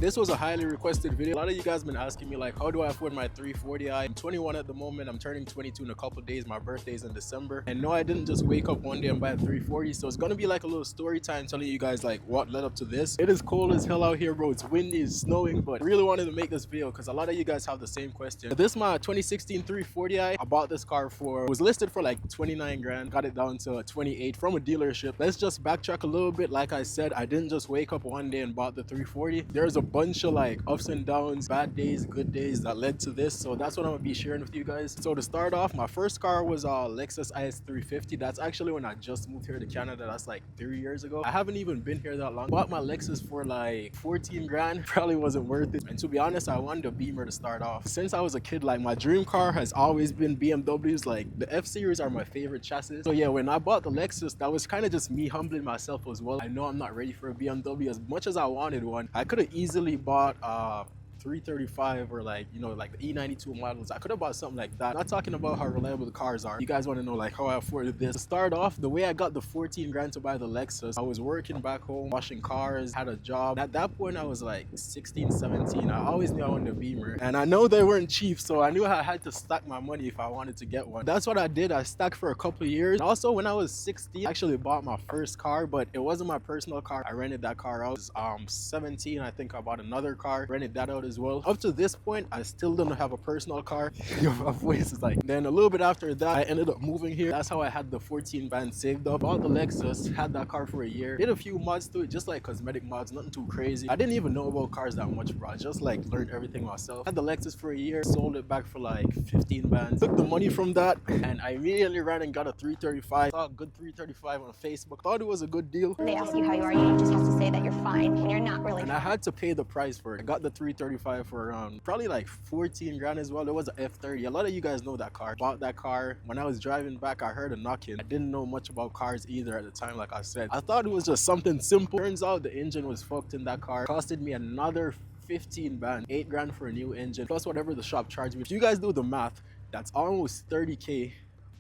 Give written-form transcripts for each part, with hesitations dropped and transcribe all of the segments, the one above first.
This was a highly requested video. A lot of you guys been asking me like, how do I afford my 340i? I'm 21 at the moment. I'm turning 22 in a couple days. My birthday's in December. And no, I didn't just wake up one day and buy a 340. So it's gonna be like a little story time telling you guys like what led up to this. It is cold as hell out here, bro. It's windy, it's snowing, but I really wanted to make this video because a lot of you guys have the same question. This is my 2016 340i. I bought this car for, it was listed for like 29 grand. Got it down to 28 from a dealership. Let's just backtrack a little bit. Like I said, I didn't just wake up one day and bought the 340. There's a bunch of like ups and downs, bad days, good days that led to this. So that's what I'm gonna be sharing with you guys. So to start off, my first car was a Lexus IS 350. That's actually when I just moved here to Canada. That's like 3 years ago. I haven't even been here that long. Bought my Lexus for like 14 grand. Probably wasn't worth it. And to be honest, I wanted a Beamer to start off. Since I was a kid, like my dream car has always been BMWs. Like the F series are my favorite chassis. So yeah, when I bought the Lexus, that was kind of just me humbling myself as well. I know I'm not ready for a BMW as much as I wanted one. I could have easily bought 335 or like, you know, like the E92 models. I could have bought something like that. Not talking about how reliable the cars are. You guys want to know like how I afforded this. To start off, the way I got the 14 grand to buy the Lexus, I was working back home, washing cars, had a job. At that point, I was like 16, 17. I always knew I wanted a Beamer. And I know they weren't cheap, so I knew I had to stack my money if I wanted to get one. That's what I did. I stacked for a couple of years. Also, when I was 16, I actually bought my first car, but it wasn't my personal car. I rented that car out. I was 17, I think I bought another car, rented that out as well. Up to this point, I still don't have a personal car. Then a little bit after that, I ended up moving here. That's how I had the 14 band saved up. Bought the Lexus, had that car for a year. Did a few mods to it, just like cosmetic mods, nothing too crazy. I didn't even know about cars that much, bro. I just like learned everything myself. Had the Lexus for a year, sold it back for like 15 bands. Took the money from that, and I immediately ran and got a 335. Saw a good 335 on Facebook. Thought it was a good deal. They ask you how you are, you just have to say that you're fine when you're not really. And I had to pay the price for it. I got the 335 for around probably like 14 grand as well. It was an F30. A lot of you guys know that car. Bought that car. When I was driving back, I heard a knocking. I didn't know much about cars either at the time, like I said. I thought it was just something simple. Turns out the engine was fucked in that car. Costed me another 15 band, 8 grand for a new engine, plus whatever the shop charged me. If you guys do the math, that's almost 30k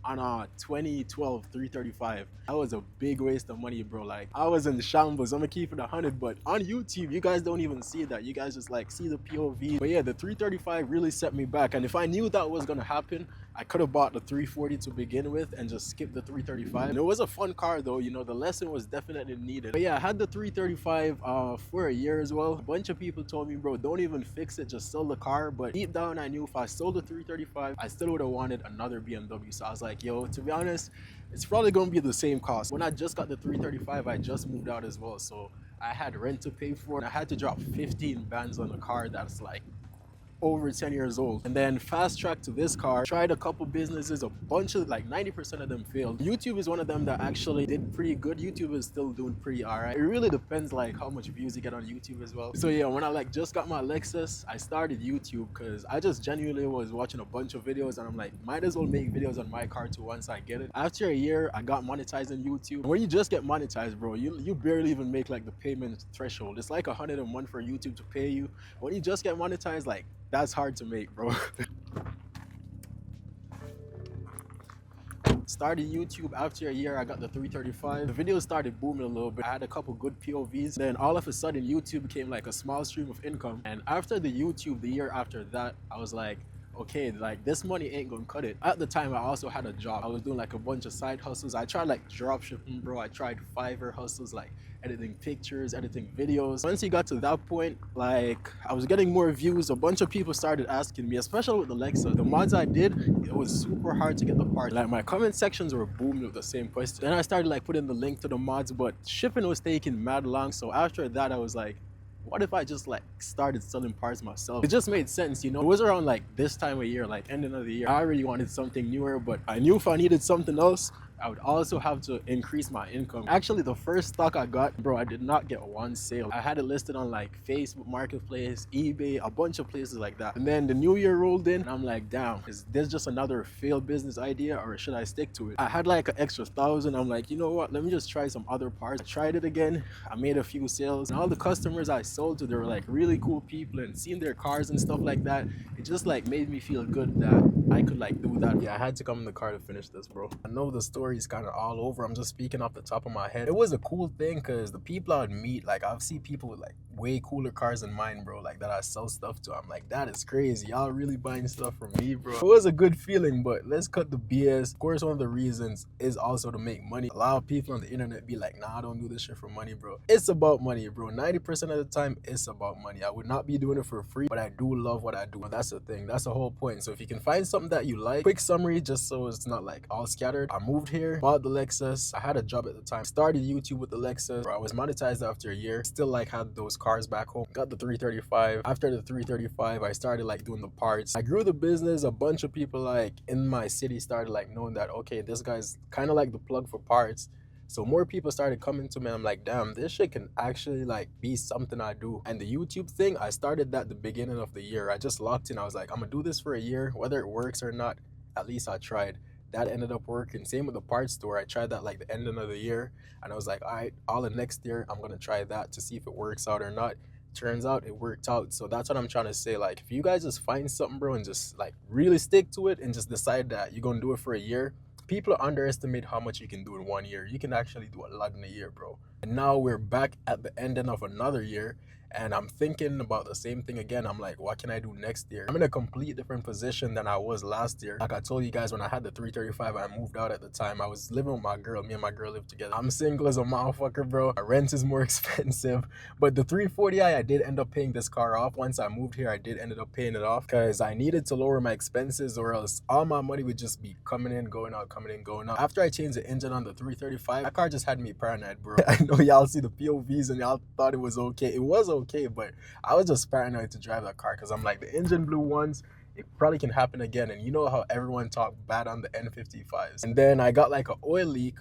on a 2012 335. That was a big waste of money, bro. Like, I was in shambles. I'm gonna keep it 100, but on YouTube, you guys don't even see that. You guys just like see the POV. But yeah, the 335 really set me back. And if I knew that was gonna happen, I could have bought the 340 to begin with and just skipped the 335. And it was a fun car though, you know, the lesson was definitely needed. But yeah, I had the 335 for a year as well. A bunch of people told me, bro, don't even fix it, just sell the car. But deep down, I knew if I sold the 335, I still would have wanted another BMW. So I was like, yo, to be honest, it's probably gonna be the same cost. When I just got the 335, I just moved out as well. So I had rent to pay for and I had to drop 15 bands on a car that's like over 10 years old. And then fast track to this car, tried a couple businesses, a bunch of like 90% of them failed. YouTube is one of them that actually did pretty good. YouTube is still doing pretty alright. It really depends like how much views you get on YouTube as well. So yeah, when I like just got my Lexus, I started YouTube because I just genuinely was watching a bunch of videos and I'm like, might as well make videos on my car too once I get it. After a year, I got monetized on YouTube. When you just get monetized, bro, you barely even make like the payment threshold. It's like 100 a month for YouTube to pay you. When you just get monetized, like, that's hard to make, bro. Started YouTube after a year. I got the 335. The videos started booming a little bit. I had a couple good POVs. Then all of a sudden, YouTube became like a small stream of income. And after the YouTube, the year after that, I was like, okay, like this money ain't gonna cut it. At the time, I also had a job. I was doing like a bunch of side hustles. I tried like drop shipping, bro. I tried Fiverr hustles, like editing pictures, editing videos. Once you got to that point, like I was getting more views. A bunch of people started asking me, especially with the Lexus. The mods I did, it was super hard to get the parts. Like my comment sections were booming with the same question. Then I started like putting the link to the mods, but shipping was taking mad long. So after that, I was like, what if I just like started selling parts myself? It just made sense, you know. It was around like this time of year, like ending of the year. I already wanted something newer, but I knew if I needed something else, I would also have to increase my income. Actually, the first stock I got, bro, I did not get one sale. I had it listed on like Facebook Marketplace, eBay, a bunch of places like that. And then the new year rolled in and I'm like, damn, is this just another failed business idea or should I stick to it? I had like an extra 1,000. I'm like, you know what? Let me just try some other parts. I tried it again. I made a few sales and all the customers I sold to, they were like really cool people and seeing their cars and stuff like that. It just like made me feel good that I could like do that. Yeah, I had to come in the car to finish this, bro. I know the story stories kind of all over. I'm just speaking off the top of my head. It was a cool thing because the people I'd meet, like I've seen people with like way cooler cars than mine, bro, like that I sell stuff to. I'm like, that is crazy. Y'all really buying stuff from me, bro. It was a good feeling, but let's cut the BS. Of course, one of the reasons is also to make money. A lot of people on the internet be like, nah, I don't do this shit for money, bro. It's about money, bro. 90% of the time, it's about money. I would not be doing it for free, but I do love what I do. And that's the thing. That's the whole point. So if you can find something that you like, quick summary, just so it's not like all scattered. I moved here, bought the Lexus. I had a job at the time. Started YouTube with the Lexus. Bro, I was monetized after a year. Still like had those cars back home. Got the 335. After the 335, I started like doing the parts. I grew the business. A bunch of people like in my city started like knowing that, okay, this guy's kind of like the plug for parts. So more people started coming to me. I'm like, damn, this shit can actually like be something I do. And the YouTube thing, I started that the beginning of the year. I just locked in. I was like, I'm gonna do this for a year, whether it works or not. At least I tried. That ended up working. Same with the parts store. I tried that like the ending of the year, and I was like, all right, all in next year, I'm gonna try that to see if it works out or not. Turns out it worked out. So that's what I'm trying to say. Like, if you guys just find something, bro, and just like really stick to it and just decide that you're gonna do it for a year, people underestimate how much you can do in 1 year. You can actually do a lot in a year, bro. And now we're back at the ending of another year, and I'm thinking about the same thing again. I'm like, what can I do next year? I'm in a complete different position than I was last year. Like I told you guys, when I had the 335, I moved out at the time. I was living with my girl. Me and my girl lived together. I'm single as a motherfucker, bro. My rent is more expensive. But the 340i, I did end up paying this car off. Once I moved here, I did end up paying it off because I needed to lower my expenses, or else all my money would just be coming in, going out, coming in, going out. After I changed the engine on the 335, that car just had me paranoid, bro. I know y'all see the POVs and y'all thought it was okay. It was okay, but I was just paranoid to drive that car because I'm like, the engine blew once, it probably can happen again. And you know how everyone talked bad on the N55s. And then I got like an oil leak,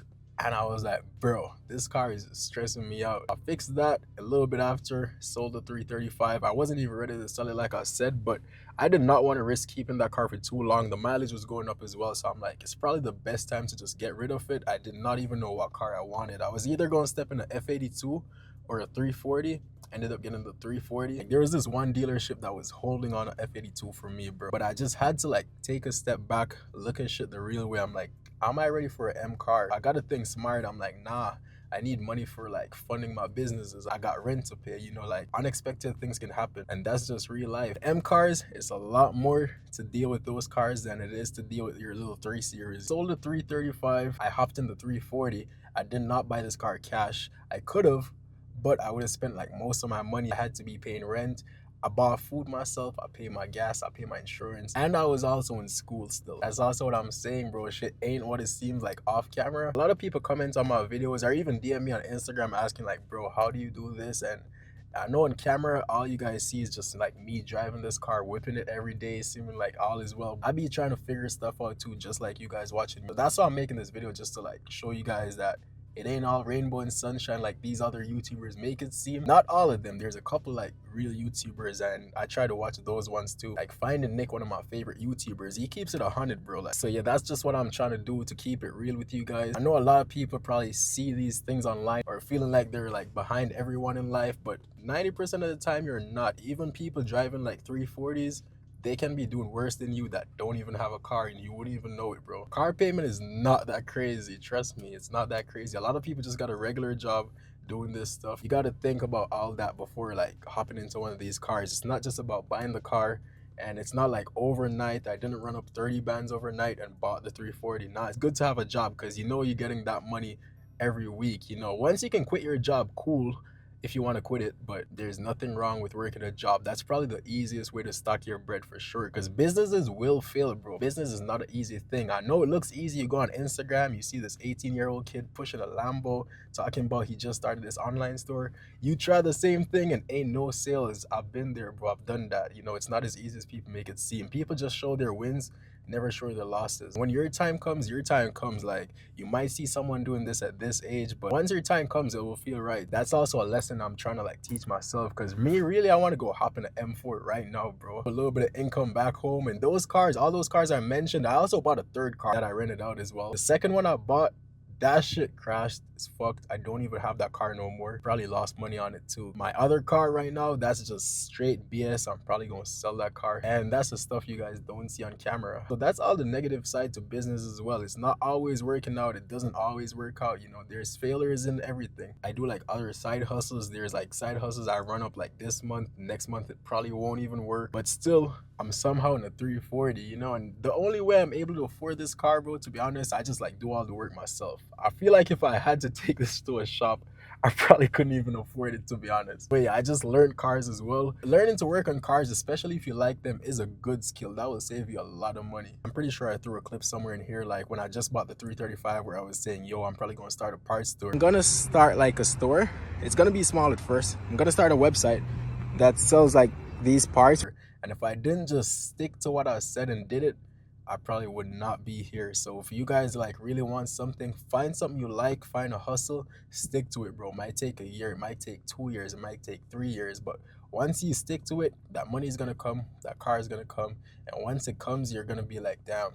and I was like, bro, this car is stressing me out. I fixed that a little bit after, sold the 335. I wasn't even ready to sell it like I said, but I did not want to risk keeping that car for too long. The mileage was going up as well, so I'm like, it's probably the best time to just get rid of it. I did not even know what car I wanted. I was either going to step in a F82 or a 340. Ended up getting the 340. Like, there was this one dealership that was holding on a F82 for me, bro. But I just had to like take a step back, look at shit the real way. I'm like, am I ready for an M car? I gotta think smart. I'm like, nah, I need money for like funding my businesses. I got rent to pay, you know, like unexpected things can happen, and that's just real life. M cars, it's a lot more to deal with those cars than it is to deal with your little 3 Series. Sold the 335, I hopped in the 340. I did not buy this car cash. I could have, but I would have spent like most of my money. I had to be paying rent. I bought food myself. I pay my gas. I pay my insurance. And I was also in school still. That's also what I'm saying, bro. Shit ain't what it seems like off camera. A lot of people comment on my videos or even DM me on Instagram asking like, bro, how do you do this? And I know on camera, all you guys see is just like me driving this car, whipping it every day, seeming like all is well. I be trying to figure stuff out too, just like you guys watching. But that's why I'm making this video, just to like show you guys that it ain't all rainbow and sunshine like these other YouTubers make it seem. Not all of them. There's a couple like real YouTubers, and I try to watch those ones too. Like Finding Nick, one of my favorite YouTubers, he keeps it 100, bro. Like, so yeah, that's just what I'm trying to do to keep it real with you guys. I know a lot of people probably see these things online or feeling like they're like behind everyone in life, but 90% of the time you're not. Even people driving like 340s, they can be doing worse than you that don't even have a car, and you wouldn't even know it, bro. Car payment is not that crazy. Trust me, it's not that crazy. A lot of people just got a regular job doing this stuff. You got to think about all that before like hopping into one of these cars. It's not just about buying the car, and it's not like overnight. I didn't run up 30 bands overnight and bought the 340. Nah, it's good to have a job because you know you're getting that money every week. You know, once you can quit your job, cool, if you want to quit it, but there's nothing wrong with working a job. That's probably the easiest way to stock your bread for sure, because businesses will fail, bro. Business is not an easy thing. I know it looks easy. You go on Instagram, you see this 18-year-old kid pushing a Lambo, talking about he just started this online store. You try the same thing and ain't no sales. I've been there, bro. I've done that. You know, it's not as easy as people make it seem. People just show their wins, never show their losses. When your time comes, your time comes. Like, you might see someone doing this at this age, but once your time comes, it will feel right. That's also a lesson I'm trying to like teach myself, because me, really, I want to go hop in an M4 right now, bro. A little bit of income back home. And those cars, all those cars I mentioned, I also bought a third car that I rented out as well. The second one I bought, That shit crashed. It's fucked. I don't even have that car no more. Probably lost money on it too. My other car right now, that's just straight BS. I'm probably gonna sell that car. And that's the stuff you guys don't see on camera. So that's all the negative side to business as well. It's not always working out. It doesn't always work out. You know, there's failures in everything. I do like other side hustles. There's like side hustles I run up like this month. Next month it probably won't even work. But still, I'm somehow in a 340, you know, and the only way I'm able to afford this car, bro, to be honest, I just like do all the work myself. I feel like if I had to take this to a shop, I probably couldn't even afford it, to be honest. But yeah, I just learned cars as well. Learning to work on cars, especially if you like them, is a good skill. That will save you a lot of money. I'm pretty sure I threw a clip somewhere in here, like when I just bought the 335, where I was saying, yo, I'm probably gonna start a parts store. I'm gonna start like a store. It's gonna be small at first. I'm gonna start a website that sells like these parts. And if I didn't just stick to what I said and did it, I probably would not be here. So if you guys like really want something, find something you like, find a hustle, stick to it, bro. It might take a year, it might take 2 years, it might take 3 years, but once you stick to it, that money is gonna come, that car is gonna come, and once it comes, you're gonna be like, damn,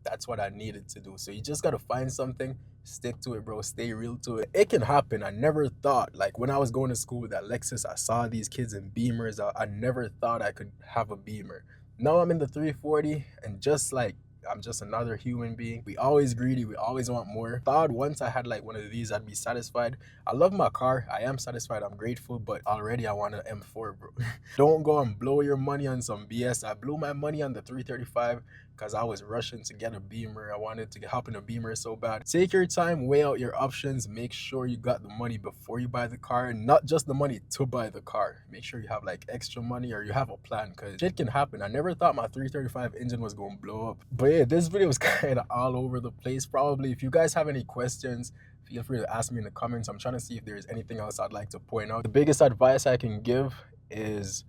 that's what I needed to do. So you just gotta find something, stick to it, bro. Stay real to it. It can happen. I never thought, like when I was going to school with that Lexus, I saw these kids in Beamers. I never thought I could have a Beamer. Now I'm in the 340, and just like I'm just another human being. We always greedy, we always want more. Thought once I had like one of these, I'd be satisfied. I love my car, I am satisfied, I'm grateful, but already I want an M4, bro. Don't go and blow your money on some BS. I blew my money on the 335 because I was rushing to get a Beamer. I wanted to hop in a Beamer so bad. Take your time, weigh out your options, make sure you got the money before you buy the car, and not just the money to buy the car. Make sure you have like extra money or you have a plan, because shit can happen. I never thought my 335 engine was going to blow up. But yeah, this video is kind of all over the place. Probably if you guys have any questions, feel free to ask me in the comments. I'm trying to see if there's anything else I'd like to point out. The biggest advice I can give is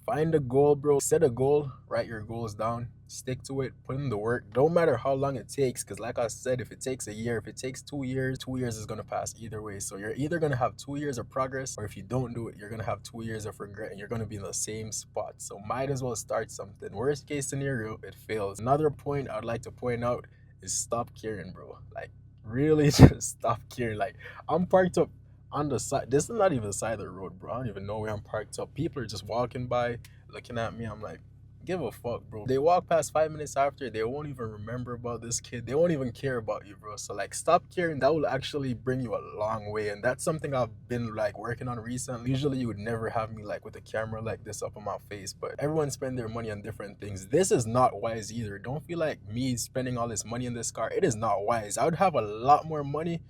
find a goal, bro. Set a goal, write your goals down, stick to it, put in the work. Don't matter how long it takes, because like I said, if it takes a year, if it takes 2 years, 2 years is going to pass either way. So you're either going to have 2 years of progress, or if you don't do it, you're going to have 2 years of regret, and you're going to be in the same spot. So might as well start something. Worst case scenario, it fails. Another point I'd like to point out is stop caring, bro. Like, really just stop caring. Like, I'm parked up on the side. This is not even the side of the road, bro. I don't even know where I'm parked up. People are just walking by, looking at me. I'm like, give a fuck, bro. They walk past 5 minutes after, they won't even remember about this kid. They won't even care about you, bro. So like, stop caring. That will actually bring you a long way, and that's something I've been like working on recently. Usually you would never have me like with a camera like this up on my face, but everyone spend their money on different things. This is not wise either. Don't feel like me spending all this money in this car, it is not wise. I would have a lot more money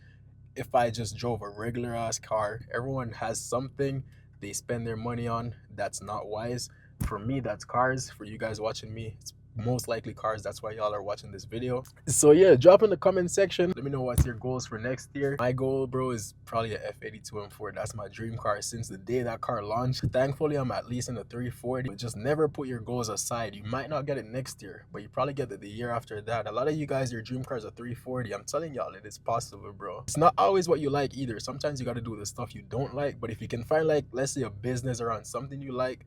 if I just drove a regular ass car. Everyone has something they spend their money on that's not wise. For me, that's cars. For you guys watching me, it's most likely cars. That's why y'all are watching this video. So yeah, drop in the comment section. Let me know what's your goals for next year. My goal, bro, is probably a F82 M4. That's my dream car since the day that car launched. Thankfully, I'm at least in the 340. But just never put your goals aside. You might not get it next year, but you probably get it the year after that. A lot of you guys, your dream car is a 340. I'm telling y'all, it is possible, bro. It's not always what you like either. Sometimes you got to do the stuff you don't like. But if you can find, like, let's say a business around something you like,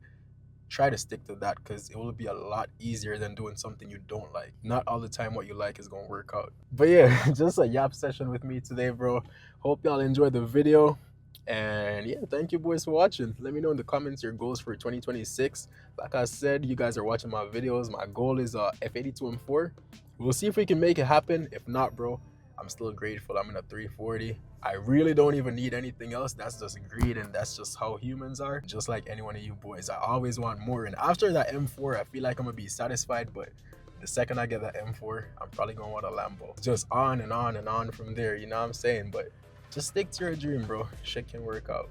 try to stick to that, because it will be a lot easier than doing something you don't like. Not all the time what you like is gonna work out. But yeah, just a yap session with me today, bro. Hope y'all enjoyed the video, and yeah, thank you boys for watching. Let me know in the comments your goals for 2026. Like I said, you guys are watching my videos. My goal is F82 M4. We'll see if we can make it happen. If not, bro, I'm still grateful. I'm in a 340. I really don't even need anything else. That's just greed, and that's just how humans are. Just like any one of you boys, I always want more. And after that M4, I feel like I'm gonna be satisfied, but the second I get that M4, I'm probably gonna want a Lambo. Just on and on and on from there, you know what I'm saying? But just stick to your dream, bro. Shit can work out.